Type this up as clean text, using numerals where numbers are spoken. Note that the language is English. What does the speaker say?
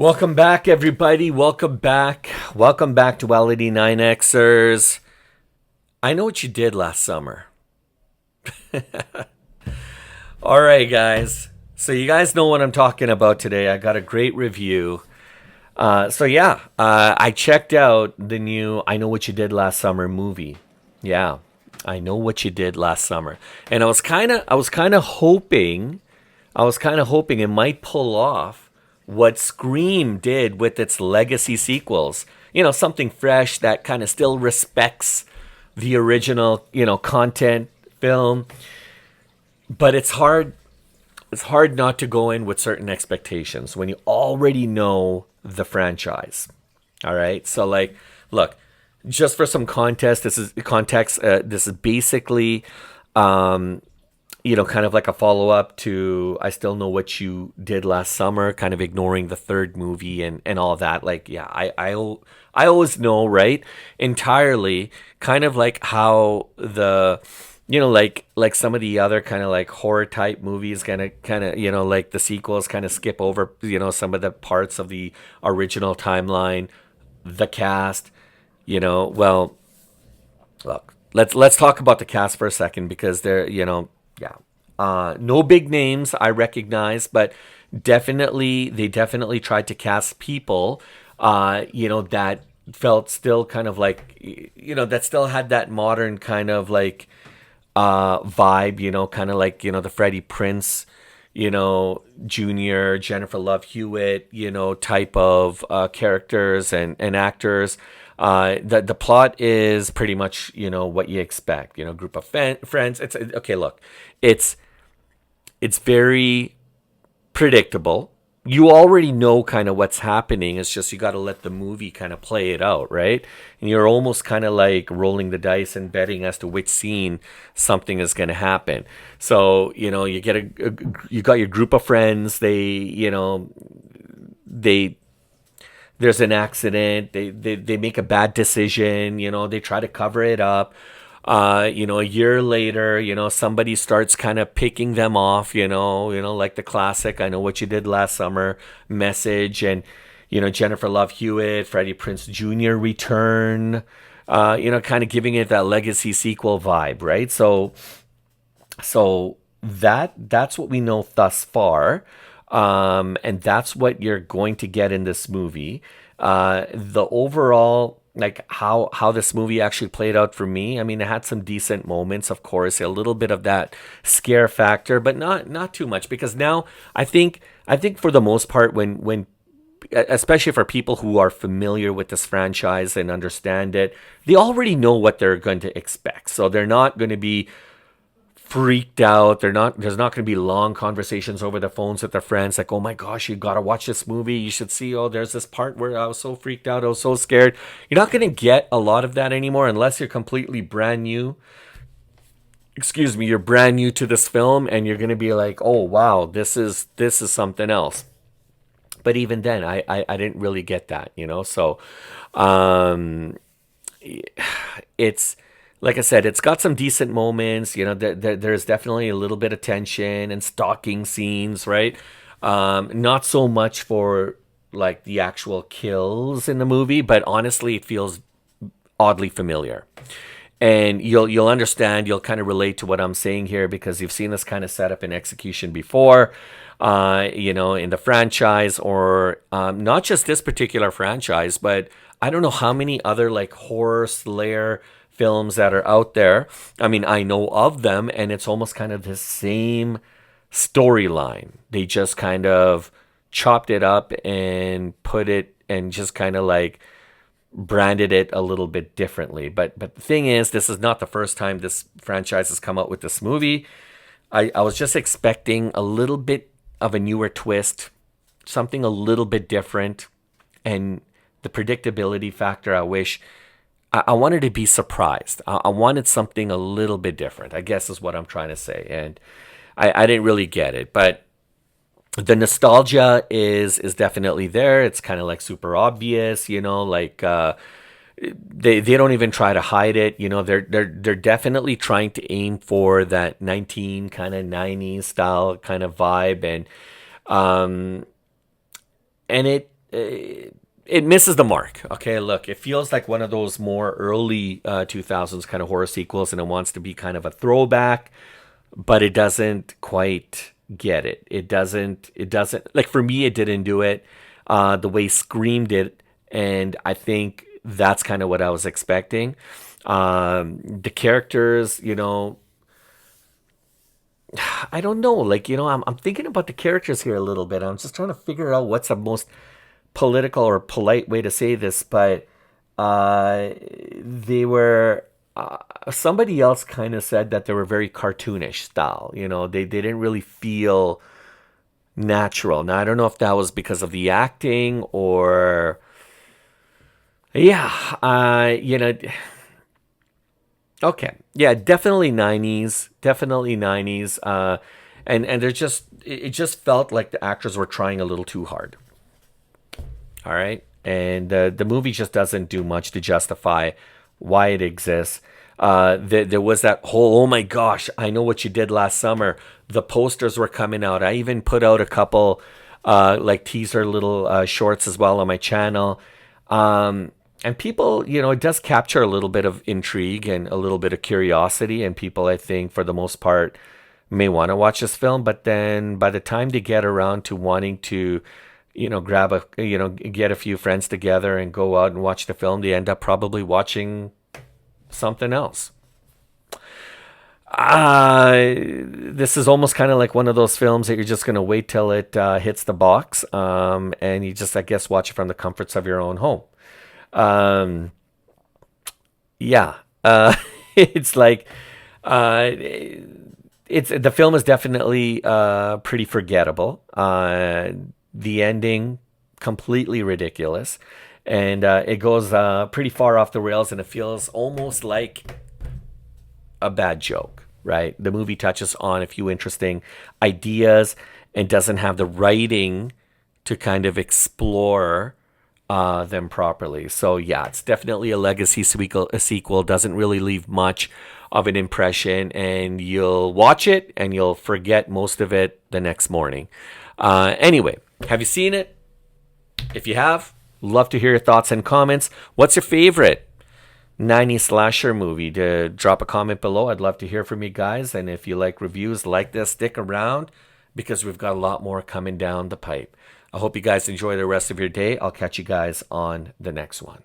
Welcome back, everybody. Welcome back. Welcome back to LD9Xers. I know what you did last summer. All right, guys. So you guys know what I'm talking about today. I got a great review. I checked out the new "I Know What You Did Last Summer" movie. Yeah, I know what you did last summer, and I was kind of hoping it might pull off what Scream did with its legacy sequels. You know, something fresh that kind of still respects the original, content film. But it's hard not to go in with certain expectations when you already know the franchise. All right? So like, look, just for some context, this is basically kind of like a follow up to I Still Know What You Did Last Summer, kind of ignoring the third movie and all that. Like, yeah, I always know, right? Entirely, kind of like how like some of the other kind of like horror type movies kind of like the sequels kind of skip over some of the parts of the original timeline, the cast. Well, look, let's talk about the cast for a second because yeah, no big names I recognize, but they definitely tried to cast people, that felt still kind of like, that still had that modern kind of like vibe, kind of like the Freddie Prince, Junior, Jennifer Love Hewitt, type of characters and actors. The plot is pretty much what you expect. Group of friends. It's okay. Look, it's very predictable. You already know kind of what's happening. It's just you got to let the movie kind of play it out, right? And you're almost kind of like rolling the dice and betting as to which scene something is going to happen. So you get you got your group of friends. They there's an accident. They make a bad decision. They try to cover it up. A year later, somebody starts kind of picking them off, like the classic, I know what you did last summer message. And, Jennifer Love Hewitt, Freddie Prince Jr. return, kind of giving it that legacy sequel vibe, right? So that's what we know thus far. And that's what you're going to get in this movie. The overall, like how this movie actually played out for me. I mean, it had some decent moments, of course, a little bit of that scare factor, but not too much because now I think for the most part when especially for people who are familiar with this franchise and understand it, they already know what they're going to expect. So they're not going to be freaked out. There's not going to be long conversations over the phones with their friends like, "Oh my gosh, you got to watch this movie. You should see, oh, there's this part where I was so freaked out. I was so scared." You're not going to get a lot of that anymore unless you're completely brand new. Excuse me, you're brand new to this film and you're going to be like, "Oh, wow, this is something else." But even then, I didn't really get that, So, um it's like I said, it's got some decent moments. There's definitely a little bit of tension and stalking scenes, right? Not so much for like the actual kills in the movie, but honestly, it feels oddly familiar. And you'll understand, you'll kind of relate to what I'm saying here because you've seen this kind of setup in execution before, in the franchise or not just this particular franchise, but I don't know how many other like horror slayer films that are out there. I mean, I know of them, and it's almost kind of the same storyline. They just kind of chopped it up and put it and just kind of like branded it a little bit differently. But the thing is, this is not the first time this franchise has come out with this movie. I was just expecting a little bit of a newer twist, something a little bit different, and the predictability factor. I wanted to be surprised. I wanted something a little bit different, I guess is what I'm trying to say. And I didn't really get it. But the nostalgia is definitely there. It's kind of like super obvious, like they don't even try to hide it. They're definitely trying to aim for that 19 kind of 90s style kind of vibe. And it it misses the mark. Okay, look, it feels like one of those more early 2000s kind of horror sequels, and it wants to be kind of a throwback, but it doesn't quite get it. It doesn't like, for me, it didn't do it the way Scream did, and I think that's kind of what I was expecting. The characters, I don't know. Like, I'm thinking about the characters here a little bit. I'm just trying to figure out what's the most political or polite way to say this, but they were. Somebody else kind of said that they were very cartoonish style. They didn't really feel natural. Now, I don't know if that was because of the acting or. Yeah, okay. Yeah, definitely 90s. Definitely 90s. And it just felt like the actors were trying a little too hard. All right. And the movie just doesn't do much to justify why it exists. There was that whole, oh my gosh, I know what you did last summer. The posters were coming out. I even put out a couple like teaser little shorts as well on my channel. And people, it does capture a little bit of intrigue and a little bit of curiosity. And people, I think, for the most part, may want to watch this film. But then by the time they get around to wanting to, get a few friends together and go out and watch the film, they end up probably watching something else. This is almost kind of like one of those films that you're just going to wait till it hits the box. And you just, I guess, watch it from the comforts of your own home. Um, yeah, it's like, the film is definitely, pretty forgettable. The ending, completely ridiculous. And, it goes, pretty far off the rails, and it feels almost like a bad joke, right? The movie touches on a few interesting ideas and doesn't have the writing to kind of explore them properly. So yeah, it's definitely a legacy sequel. A sequel doesn't really leave much of an impression, and you'll watch it and you'll forget most of it the next morning. Anyway, have you seen it? If you have, love to hear your thoughts and comments. What's your favorite 90s slasher movie? Drop a comment below. I'd love to hear from you guys. And if you like reviews like this, stick around because we've got a lot more coming down the pipe. I hope you guys enjoy the rest of your day. I'll catch you guys on the next one.